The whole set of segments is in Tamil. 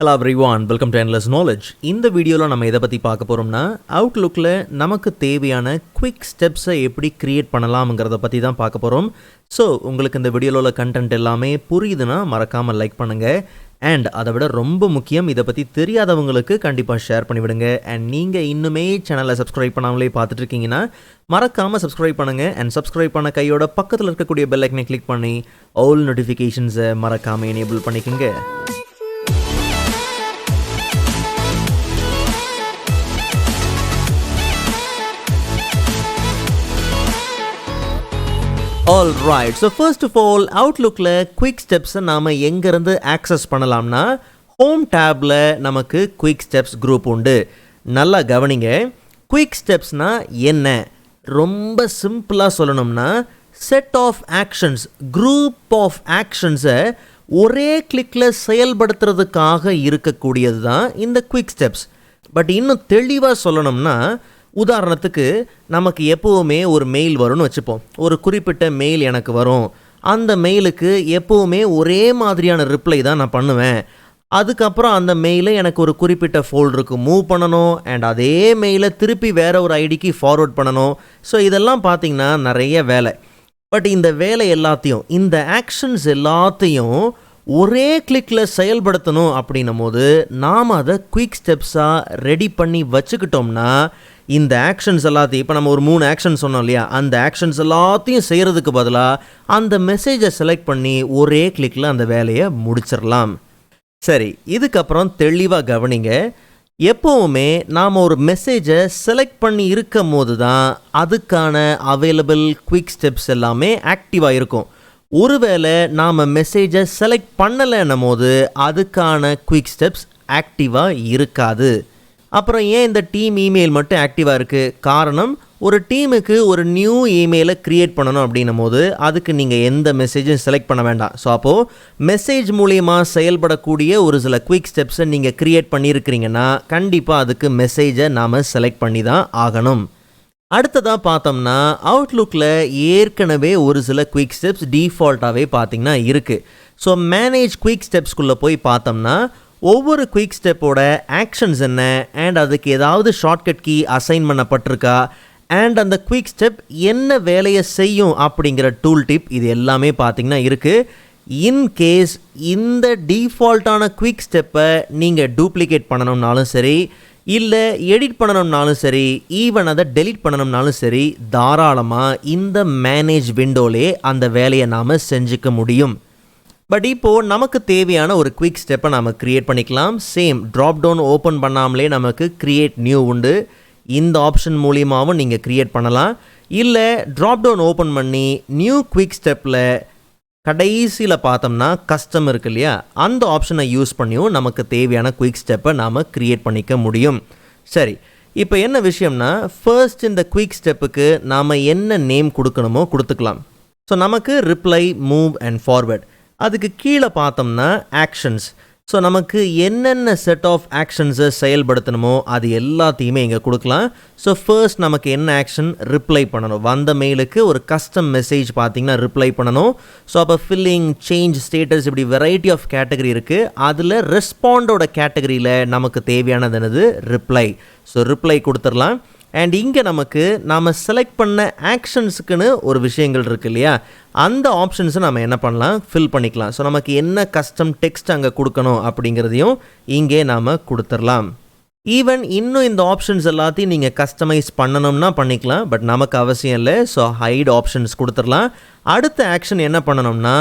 Hello everyone, welcome to Endless Knowledge. இந்த வீடியோவில் நம்ம எதை பற்றி பார்க்க போகிறோம்னா அவுட்லுக்கில் நமக்கு தேவையான குவிக் ஸ்டெப்ஸை எப்படி க்ரியேட் பண்ணலாம்ங்கிறத பற்றி தான் பார்க்க போகிறோம். ஸோ உங்களுக்கு இந்த வீடியோவில் உள்ள கண்டென்ட் எல்லாமே புரியுதுன்னா மறக்காமல் லைக் பண்ணுங்கள். அண்ட் அதை விட ரொம்ப முக்கியம், இதை பற்றி தெரியாதவங்களுக்கு கண்டிப்பாக ஷேர் பண்ணிவிடுங்க. அண்ட் நீங்கள் இன்னுமே சேனலை சப்ஸ்கிரைப் பண்ணாமலே பார்த்துட்டு இருக்கீங்கன்னா மறக்காமல் சப்ஸ்கிரைப் பண்ணுங்கள். அண்ட் சப்ஸ்கிரைப் பண்ண கையோட பக்கத்தில் இருக்கக்கூடிய பெல் ஐக்கனை கிளிக் பண்ணி ஆல் நோட்டிஃபிகேஷன்ஸை மறக்காமல் எனேபிள் பண்ணிக்கோங்க. All right, so first of all, Outlookல quick steps நாம எங்கிருந்து ஆக்சஸ் பண்ணலாம்னா ஹோம் டேப்ல நமக்கு quick steps குரூப் உண்டு. நல்லா கவனிங்க. quick stepsனா என்ன? ரொம்ப சிம்பிளா சொல்லணும்னா set of actions, group of ஆக்ஷன்ஸை ஒரே கிளிக்ல செயல்படுத்துறதுக்காக இருக்கக்கூடியது தான் இந்த quick steps. பட் இன்னும் தெளிவாக சொல்லணும்னா, உதாரணத்துக்கு நமக்கு எப்போவுமே ஒரு மெயில் வரும்னு வச்சுப்போம். ஒரு குறிப்பிட்ட மெயில் எனக்கு வரும். அந்த மெயிலுக்கு எப்போவுமே ஒரே மாதிரியான ரிப்ளை தான் நான் பண்ணுவேன். அதுக்கப்புறம் அந்த மெயிலை எனக்கு ஒரு குறிப்பிட்ட ஃபோல்டருக்கு மூவ் பண்ணணும். அண்ட் அதே மெயிலை திருப்பி வேறு ஒரு ஐடிக்கு ஃபார்வர்ட் பண்ணணும். ஸோ இதெல்லாம் பார்த்திங்கன்னா நிறைய வேலை. பட் இந்த வேலை எல்லாத்தையும், இந்த ஆக்ஷன்ஸ் எல்லாத்தையும் ஒரே கிளிக்கில் செயல்படுத்தணும் அப்படின்னும் போது நாம் அதை குயிக் ஸ்டெப்ஸாக ரெடி பண்ணி வச்சுக்கிட்டோம்னா இந்த ஆக்ஷன்ஸ் எல்லாத்தையும், இப்போ நம்ம ஒரு 3 ஆக்ஷன் சொன்னோம் இல்லையா, அந்த ஆக்ஷன்ஸ் எல்லாத்தையும் செய்கிறதுக்கு பதிலாக அந்த மெசேஜை செலக்ட் பண்ணி ஒரே கிளிக்கில் அந்த வேலையை முடிச்சிடலாம். சரி, இதுக்கப்புறம் தெளிவாக கவனிங்க. எப்போவுமே நாம் ஒரு மெசேஜை செலக்ட் பண்ணி இருக்கும் போது தான் அதுக்கான அவைலபிள் குயிக் ஸ்டெப்ஸ் எல்லாமே ஆக்டிவாக இருக்கும். ஒருவேளை நாம் மெசேஜை செலக்ட் பண்ணலைன்னும் போது அதுக்கான குயிக் ஸ்டெப்ஸ் ஆக்டிவாக இருக்காது. அப்புறம் ஏன் இந்த டீம் இமெயில் மட்டும் ஆக்டிவாக இருக்குது? காரணம், ஒரு டீமுக்கு ஒரு நியூ இமெயிலை க்ரியேட் பண்ணணும் அப்படின்னும் போது அதுக்கு நீங்கள் எந்த மெசேஜும் செலக்ட் பண்ண வேண்டாம். ஸோ அப்போது மெசேஜ் மூலிமா செயல்படக்கூடிய ஒரு சில குயிக் ஸ்டெப்ஸை நீங்கள் க்ரியேட் பண்ணியிருக்கிறீங்கன்னா கண்டிப்பாக அதுக்கு மெசேஜை நாம் செலக்ட் பண்ணி தான் ஆகணும். அடுத்ததாக பார்த்தோம்னா அவுட்லுக்கில் ஏற்கனவே ஒரு சில குயிக் ஸ்டெப்ஸ் டிஃபால்ட்டாகவே பார்த்திங்கன்னா இருக்குது. ஸோ மேனேஜ் குயிக் ஸ்டெப்ஸ்குள்ளே போய் பார்த்தோம்னா ஒவ்வொரு குயிக் ஸ்டெப்போட ஆக்ஷன்ஸ் என்ன, அண்ட் அதுக்கு ஏதாவது ஷார்ட்கட் கீ அசைன் பண்ணப்பட்டிருக்கா, அண்ட் அந்த குயிக் ஸ்டெப் என்ன வேலையை செய்யும் அப்படிங்கிற டூல் டிப், இது எல்லாமே பார்த்திங்கன்னா இருக்குது. இன்கேஸ் இந்த டிஃபால்ட்டான குயிக் ஸ்டெப்பை நீங்கள் டூப்ளிகேட் பண்ணணும்னாலும் சரி, இல்லை எடிட் பண்ணணும்னாலும் சரி, ஈவன் அதை டெலீட் பண்ணணும்னாலும் சரி, தாராளமாக இந்த மேனேஜ் விண்டோலே அந்த வேலையை நாம் செஞ்சுக்க முடியும். பட் இப்போது நமக்கு தேவையான ஒரு குயிக் ஸ்டெப்பை நம்ம க்ரியேட் பண்ணிக்கலாம். சேம் ட்ராப் டவுன் ஓப்பன் பண்ணாமலே நமக்கு க்ரியேட் நியூ உண்டு. இந்த ஆப்ஷன் மூலியமாகவும் நீங்கள் க்ரியேட் பண்ணலாம். இல்லை ட்ராப் டவுன் ஓப்பன் பண்ணி நியூ குயிக் ஸ்டெப்பில் கடைசியில் பார்த்தோம்னா கஸ்டம் இருக்கு இல்லையா, அந்த ஆப்ஷனை யூஸ் பண்ணியும் நமக்கு தேவையான குயிக் ஸ்டெப்பை நாம் க்ரியேட் பண்ணிக்க முடியும். சரி, இப்போ என்ன விஷயம்னா, ஃபர்ஸ்ட் இந்த குயிக் ஸ்டெப்புக்கு நாம் என்ன நேம் கொடுக்கணுமோ கொடுத்துக்கலாம். ஸோ நமக்கு ரிப்ளை, மூவ் அண்ட் ஃபார்வர்ட். அதுக்கு கீழே பார்த்தோம்னா ஆக்ஷன்ஸ். ஸோ நமக்கு என்னென்ன செட் ஆஃப் ஆக்ஷன்ஸை செயல்படுத்தணுமோ அது எல்லாத்தையுமே இங்கே கொடுக்கலாம். ஸோ ஃபர்ஸ்ட் நமக்கு என்ன ஆக்ஷன்? ரிப்ளை பண்ணணும். வந்த மெயிலுக்கு ஒரு கஸ்டம் மெசேஜ் பார்த்திங்கன்னா ரிப்ளை பண்ணணும். ஸோ அப்போ ஃபில்லிங், சேஞ்ச் ஸ்டேட்டஸ், இப்படி வெரைட்டி ஆஃப் கேட்டகரி இருக்குது. அதில் ரெஸ்பாண்டோட கேட்டகரியில் நமக்கு தேவையானது என்னது? ரிப்ளை. ஸோ ரிப்ளை கொடுத்துடலாம். அண்ட் இங்கே நமக்கு நாம் செலக்ட் பண்ண ஆக்ஷன்ஸுக்குன்னு ஒரு விஷயங்கள் இருக்குது இல்லையா, அந்த ஆப்ஷன்ஸை நம்ம என்ன பண்ணலாம்? ஃபில் பண்ணிக்கலாம். ஸோ நமக்கு என்ன கஸ்டம் டெக்ஸ்ட் அங்கே கொடுக்கணும் அப்படிங்கிறதையும் இங்கே நாம் கொடுத்துடலாம். ஈவன் இன்னும் இந்த ஆப்ஷன்ஸ் எல்லாத்தையும் நீங்கள் கஸ்டமைஸ் பண்ணணும்னா பண்ணிக்கலாம். பட் நமக்கு அவசியம் இல்லை. ஸோ ஹைட் ஆப்ஷன்ஸ் கொடுத்துடலாம். அடுத்த ஆக்ஷன் என்ன பண்ணணும்னா,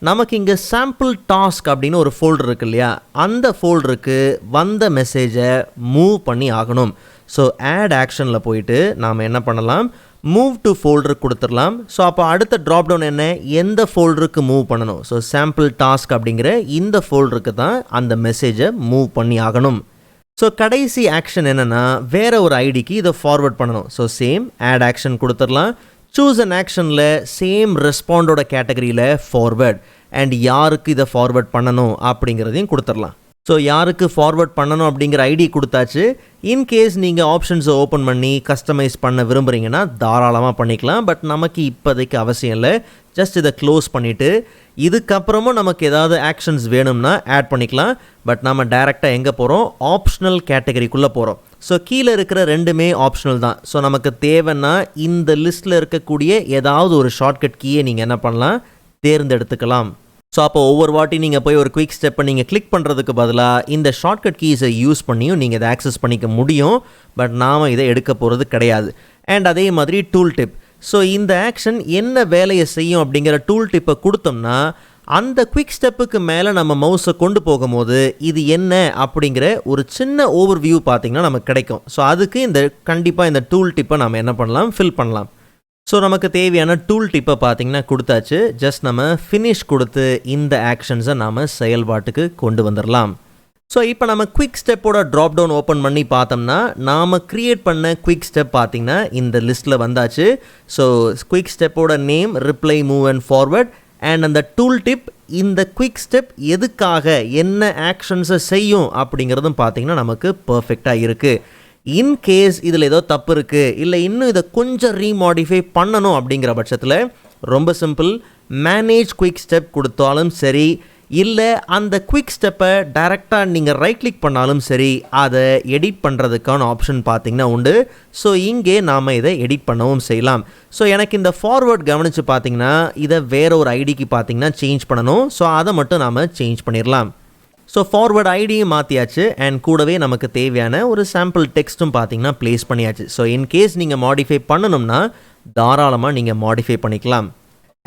நமக்கு இங்கே சாம்பிள் டாஸ்க் அப்படின்னு ஒரு ஃபோல்டர் இருக்குது இல்லையா, அந்த ஃபோல்டருக்கு வந்த மெசேஜை மூவ் பண்ணி ஆகணும். ஸோ ஆட் ஆக்ஷனில் போயிட்டு நாம் என்ன பண்ணலாம்? மூவ் டு ஃபோல்டருக்கு கொடுத்துடலாம். ஸோ அப்போ அடுத்த ட்ராப் டவுன் என்ன? எந்த ஃபோல்டருக்கு மூவ் பண்ணணும்? ஸோ சாம்பிள் டாஸ்க் அப்படிங்கிற இந்த ஃபோல்டருக்கு தான் அந்த மெசேஜை மூவ் பண்ணி ஆகணும். ஸோ கடைசி ஆக்ஷன் என்னென்னா, வேறு ஒரு ஐடிக்கு இதை ஃபார்வர்ட் பண்ணணும். ஸோ சேம் ஆட் ஆக்ஷன் கொடுத்துடலாம். சூஸ் அன் ஆக்ஷனில் சேம் ரெஸ்பாண்டோட கேட்டகரியில் ஃபார்வர்ட், அண்ட் யாருக்கு இதை ஃபார்வர்ட் பண்ணணும் அப்படிங்கிறதையும் கொடுத்துடலாம். ஸோ யாருக்கு ஃபார்வர்ட் பண்ணணும் அப்படிங்கிற ஐடி கொடுத்தாச்சு. இன்கேஸ் நீங்கள் ஆப்ஷன்ஸை ஓப்பன் பண்ணி கஸ்டமைஸ் பண்ண விரும்புகிறீங்கன்னா தாராளமாக பண்ணிக்கலாம். பட் நமக்கு இப்போதைக்கு அவசியம் இல்லை. ஜஸ்ட் இதை க்ளோஸ் பண்ணிவிட்டு இதுக்கப்புறமும் நமக்கு ஏதாவது ஆக்ஷன்ஸ் வேணும்னா ஆட் பண்ணிக்கலாம். பட் நம்ம டைரெக்டாக எங்கே போகிறோம், ஆப்ஷனல் கேட்டகரிக்குள்ளே போகிறோம். ஸோ கீழே இருக்கிற ரெண்டுமே ஆப்ஷனல் தான். ஸோ நமக்கு தேவைன்னா இந்த லிஸ்ட்டில் இருக்கக்கூடிய ஏதாவது ஒரு ஷார்ட்கட் கீயை நீங்கள் என்ன பண்ணலாம், தேர்ந்தெடுத்துக்கலாம். ஸோ அப்போ ஒவ்வொரு வாட்டி நீங்கள் போய் ஒரு குயிக் ஸ்டெப்பை நீங்கள் கிளிக் பண்ணுறதுக்கு பதிலாக இந்த ஷார்ட்கட் கீஸை யூஸ் பண்ணியும் நீங்கள் இதை ஆக்சஸ் பண்ணிக்க முடியும். பட் நாம் இதை எடுக்க போகிறது கிடையாது. அண்ட் அதே மாதிரி டூல் டிப். ஸோ இந்த ஆக்ஷன் என்ன வேலையை செய்யும் அப்படிங்கிற டூல் டிப்பை கொடுத்தோம்னா அந்த குயிக் ஸ்டெப்புக்கு மேலே நம்ம மவுஸை கொண்டு போகும்போது இது என்ன அப்படிங்கிற ஒரு சின்ன ஓவர்வியூ பார்த்திங்கன்னா நமக்கு கிடைக்கும். ஸோ அதுக்கு கண்டிப்பாக இந்த டூல் டிப்பை நம்ம என்ன பண்ணலாம், ஃபில் பண்ணலாம். ஸோ நமக்கு தேவையான டூல் டிப்பை பார்த்திங்கன்னா கொடுத்தாச்சு. ஜஸ்ட் நம்ம ஃபினிஷ் கொடுத்து இந்த ஆக்ஷன்ஸை நாம் செயல்பாட்டுக்கு கொண்டு வந்துடலாம். ஸோ இப்போ நம்ம குயிக் ஸ்டெப்போட ட்ராப் டவுன் ஓப்பன் பண்ணி பார்த்தோம்னா நாம் க்ரியேட் பண்ண குயிக் ஸ்டெப் பார்த்திங்கன்னா இந்த லிஸ்ட்டில் வந்தாச்சு. ஸோ குயிக் ஸ்டெப்போட name reply move and forward. And அந்த டூல் டிப் இந்த குயிக் ஸ்டெப் எதுக்காக என்ன ஆக்ஷன்ஸை செய்யும் அப்படிங்கிறதும் பார்த்திங்கன்னா நமக்கு பர்ஃபெக்டாக இருக்குது. இன்கேஸ் இதில் ஏதோ தப்பு இருக்குது, இல்லை இன்னும் இதை கொஞ்சம் ரீமாடிஃபை பண்ணணும் அப்படிங்கிற பட்சத்தில் ரொம்ப சிம்பிள், மேனேஜ் குயிக் ஸ்டெப் கொடுத்தாலும் சரி, இல்லை அந்த குயிக் ஸ்டெப்பை டைரெக்டாக நீங்கள் ரைட் கிளிக் பண்ணாலும் சரி, அதை எடிட் பண்ணுறதுக்கான ஆப்ஷன் பார்த்திங்கன்னா உண்டு. ஸோ இங்கே நாம் இதை எடிட் பண்ணவும் செய்யலாம். ஸோ எனக்கு இந்த ஃபார்வர்ட் கவனித்து பார்த்திங்கன்னா இதை வேற ஒரு ஐடிக்கு பார்த்திங்கன்னா சேஞ்ச் பண்ணணும். ஸோ அதை மட்டும் நாம் சேஞ்ச் பண்ணிடலாம். ஸோ ஃபார்வர்ட் ஐடியும் மாற்றியாச்சு. அண்ட் கூடவே நமக்கு தேவையான ஒரு சாம்பிள் டெக்ஸ்ட்டும் பார்த்திங்கன்னா ப்ளேஸ் பண்ணியாச்சு. ஸோ இன்கேஸ் நீங்கள் மாடிஃபை பண்ணணும்னா தாராளமாக நீங்கள் மாடிஃபை பண்ணிக்கலாம்.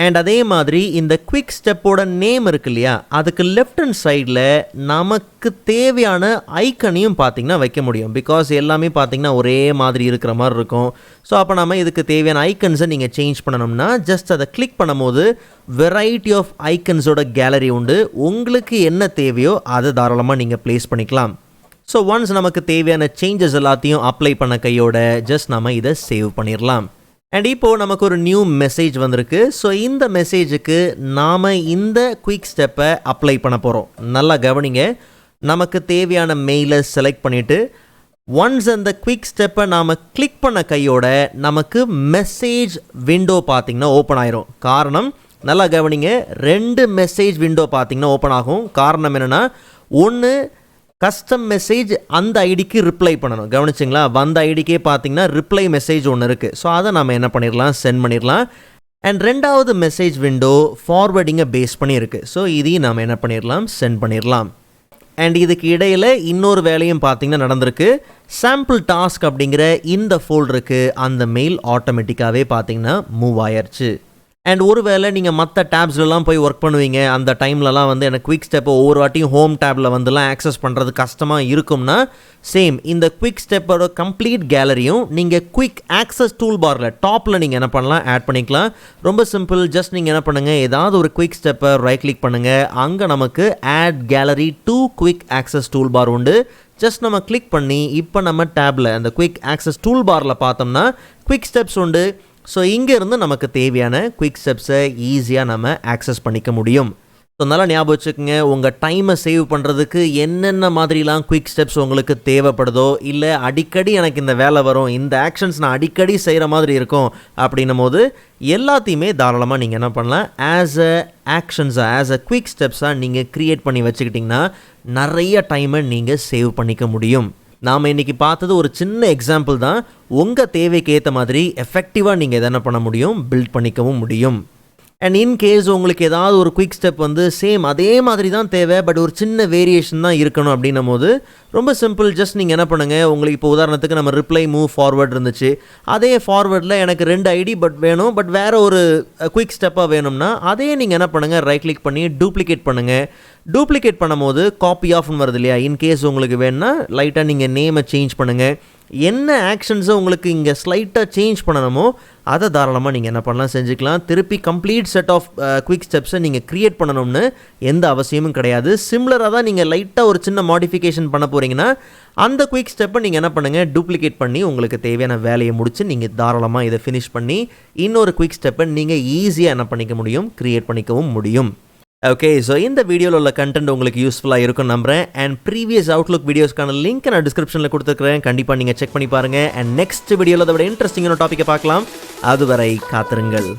அண்ட் அதே மாதிரி இந்த குவிக் ஸ்டெப்போட நேம் இருக்கு இல்லையா, அதுக்கு லெஃப்ட் ஹேண்ட் சைடில் நமக்கு தேவையான ஐக்கனையும் பார்த்திங்கன்னா வைக்க முடியும். பிகாஸ் எல்லாமே பார்த்திங்கன்னா ஒரே மாதிரி இருக்கிற மாதிரி இருக்கும். ஸோ அப்போ நம்ம இதுக்கு தேவையான ஐக்கன்ஸை நீங்கள் சேஞ்ச் பண்ணணும்னா ஜஸ்ட் அதை கிளிக் பண்ணும்போது வெரைட்டி ஆஃப் ஐக்கன்ஸோட கேலரி உண்டு. உங்களுக்கு என்ன தேவையோ அதை தாராளமாக நீங்கள் ப்ளேஸ் பண்ணிக்கலாம். ஸோ ஒன்ஸ் நமக்கு தேவையான சேஞ்சஸ் எல்லாத்தையும் அப்ளை பண்ண கையோட ஜஸ்ட் நம்ம இதை சேவ் பண்ணிடலாம். அண்ட் இப்போது நமக்கு ஒரு நியூ மெசேஜ் வந்திருக்கு. ஸோ இந்த மெசேஜுக்கு நாம் இந்த குயிக் ஸ்டெப்பை அப்ளை பண்ண போகிறோம். நல்லா கவனிங்க. நமக்கு தேவையான மெயிலை செலக்ட் பண்ணிவிட்டு ஒன்ஸ் அந்த குயிக் ஸ்டெப்பை நாம் கிளிக் பண்ண கையோட நமக்கு மெசேஜ் விண்டோ பார்த்திங்கன்னா ஓப்பன் ஆயிரும். காரணம் நல்லா கவனிங்க, 2 மெசேஜ் விண்டோ பார்த்திங்கன்னா ஓப்பன் ஆகும். காரணம் என்னென்னா, ஒன்று கஸ்டம் மெசேஜ் அந்த ஐடிக்கு ரிப்ளை பண்ணணும். கவனிச்சிங்களா, வந்த ஐடிக்கே பார்த்தீங்கன்னா ரிப்ளை மெசேஜ் ஒன்று இருக்குது. ஸோ அதை நம்ம என்ன பண்ணிடலாம், சென்ட் பண்ணிடலாம். அண்ட் 2வது மெசேஜ் விண்டோ ஃபார்வர்டிங்கை பேஸ் பண்ணி இருக்குது. ஸோ இதையும் நம்ம என்ன பண்ணிடலாம், சென்ட் பண்ணிடலாம். அண்ட் இதுக்கு இடையில் இன்னொரு வேலையும் பார்த்திங்கன்னா நடந்திருக்கு. சாம்பிள் டாஸ்க் அப்படிங்கிற இந்த ஃபோல்டருக்கு அந்த மெயில் ஆட்டோமேட்டிக்காகவே பார்த்திங்கன்னா மூவ் ஆயிடுச்சு. அண்ட் ஒரு வேளை நீங்கள் மற்ற டேப்ஸ்லாம் போய் ஒர்க் பண்ணுவீங்க, அந்த டைம்லலாம் வந்து எனக்கு குயிக் ஸ்டெப்பை ஒவ்வொரு வாட்டியும் ஹோம் டேப்பில் வந்துலாம் ஆக்சஸ் பண்ணுறது கஷ்டமாக இருக்கும்னா சேம் இந்த குயிக் ஸ்டெப்போட கம்ப்ளீட் கேலரியும் நீங்கள் குயிக் ஆக்சஸ் டூல் பாரில் டாப்பில் நீங்கள் என்ன பண்ணலாம், ஆட் பண்ணிக்கலாம். ரொம்ப சிம்பிள். ஜஸ்ட் நீங்கள் என்ன பண்ணுங்கள், ஏதாவது ஒரு குயிக் ஸ்டெப்பை ரைட் கிளிக் பண்ணுங்கள். அங்கே நமக்கு add gallery to quick access tool bar உண்டு. ஜஸ்ட் நம்ம கிளிக் பண்ணி இப்போ நம்ம டேப்பில் அந்த குயிக் ஆக்சஸ் டூல் பாரில் பார்த்தோம்னா குயிக் ஸ்டெப்ஸ் உண்டு. ஸோ இங்கேருந்து நமக்கு தேவையான குயிக் ஸ்டெப்ஸை ஈஸியாக நம்ம ஆக்சஸ் பண்ணிக்க முடியும். ஸோ நல்லா ஞாபகம் வச்சுக்கோங்க, உங்கள் டைமை சேவ் பண்ணுறதுக்கு என்னென்ன மாதிரிலாம் குயிக் ஸ்டெப்ஸ் உங்களுக்கு தேவைப்படுதோ, இல்லை அடிக்கடி எனக்கு இந்த வேலை வரும், இந்த ஆக்ஷன்ஸ் நான் அடிக்கடி செய்கிற மாதிரி இருக்கும் அப்படின்னும் போது எல்லாத்தையுமே தாராளமாக நீங்கள் என்ன பண்ணலாம், ஆஸ் அ குயிக் ஸ்டெப்ஸாக நீங்கள் க்ரியேட் பண்ணி வச்சுக்கிட்டிங்கன்னா நிறைய டைமை நீங்கள் சேவ் பண்ணிக்க முடியும். நாம் இன்றைக்கி பார்த்தது ஒரு சின்ன எக்ஸாம்பிள் தான். உங்கள் தேவைக்கு ஏற்ற மாதிரி எஃபெக்டிவாக நீங்கள் எதை என்ன பண்ண முடியும், பில்ட் பண்ணிக்கவும் முடியும். அண்ட் இன்கேஸ் உங்களுக்கு ஏதாவது ஒரு குயிக் ஸ்டெப் வந்து சேம் அதே மாதிரி தான் தேவை, பட் ஒரு சின்ன வேரியேஷன் தான் இருக்கணும் அப்படின்னும் போது ரொம்ப சிம்பிள். ஜஸ்ட் நீங்கள் என்ன பண்ணுங்கள், உங்களுக்கு இப்போ உதாரணத்துக்கு நம்ம ரிப்ளை மூவ் ஃபார்வர்ட் இருந்துச்சு, அதே ஃபார்வர்டில் எனக்கு 2 ஐடி வேணும், பட் வேறு ஒரு குயிக் ஸ்டெப்பாக வேணும்னா அதே நீங்கள் என்ன பண்ணுங்கள், ரைட் கிளிக் பண்ணி டூப்ளிகேட் பண்ணுங்கள். டூப்ளிகேட் பண்ணும்போது காப்பி ஆஃப்னு வருது இல்லையா, இன்கேஸ் உங்களுக்கு வேணுன்னா லைட்டாக நீங்கள் நேமை சேஞ்ச் பண்ணுங்கள். என்ன ஆக்ஷன்ஸை உங்களுக்கு இங்கே ஸ்லைட்டாக சேஞ்ச் பண்ணணுமோ அதை தாராளமாக நீங்கள் என்ன பண்ணலாம், செஞ்சுக்கலாம். திருப்பி கம்ப்ளீட் செட் ஆஃப் குயிக் ஸ்டெப்ஸை நீங்கள் க்ரியேட் பண்ணணும்னு எந்த அவசியமும் கிடையாது. சிம்லராக தான் நீங்கள் லைட்டாக ஒரு சின்ன மாடிஃபிகேஷன் பண்ண போகிறீங்கன்னா அந்த குயிக் ஸ்டெப்பை நீங்கள் என்ன பண்ணுங்கள், டூப்ளிகேட் பண்ணி உங்களுக்கு தேவையான வேலையை முடித்து நீங்கள் தாராளமாக இதை ஃபினிஷ் பண்ணி இன்னொரு குயிக் ஸ்டெப்பை நீங்கள் ஈஸியாக என்ன பண்ணிக்க முடியும், க்ரியேட் பண்ணிக்கவும் முடியும். ஓகே, ஸோ இந்த வீடியோவில் உள்ள கண்டென்ட் உங்களுக்கு யூஸ்ஃபுல்லாக இருக்கும்னு நம்புறேன். அண்ட் ப்ரீவியஸ் அவுட்லுக் வீடியோஸ்க்கான லிங்க் நான் டிஸ்கிரிப்ஷனில் கொடுத்துருக்கிறேன். கண்டிப்பாக நீங்கள் செக் பண்ணி பாருங்கள். அண்ட் நெக்ஸ்ட் வீடியோவில் அதை விட இன்ட்ரெஸ்டிங்கான டாப்பிக்கை பார்க்கலாம். அதுவரை காத்திருங்கள்.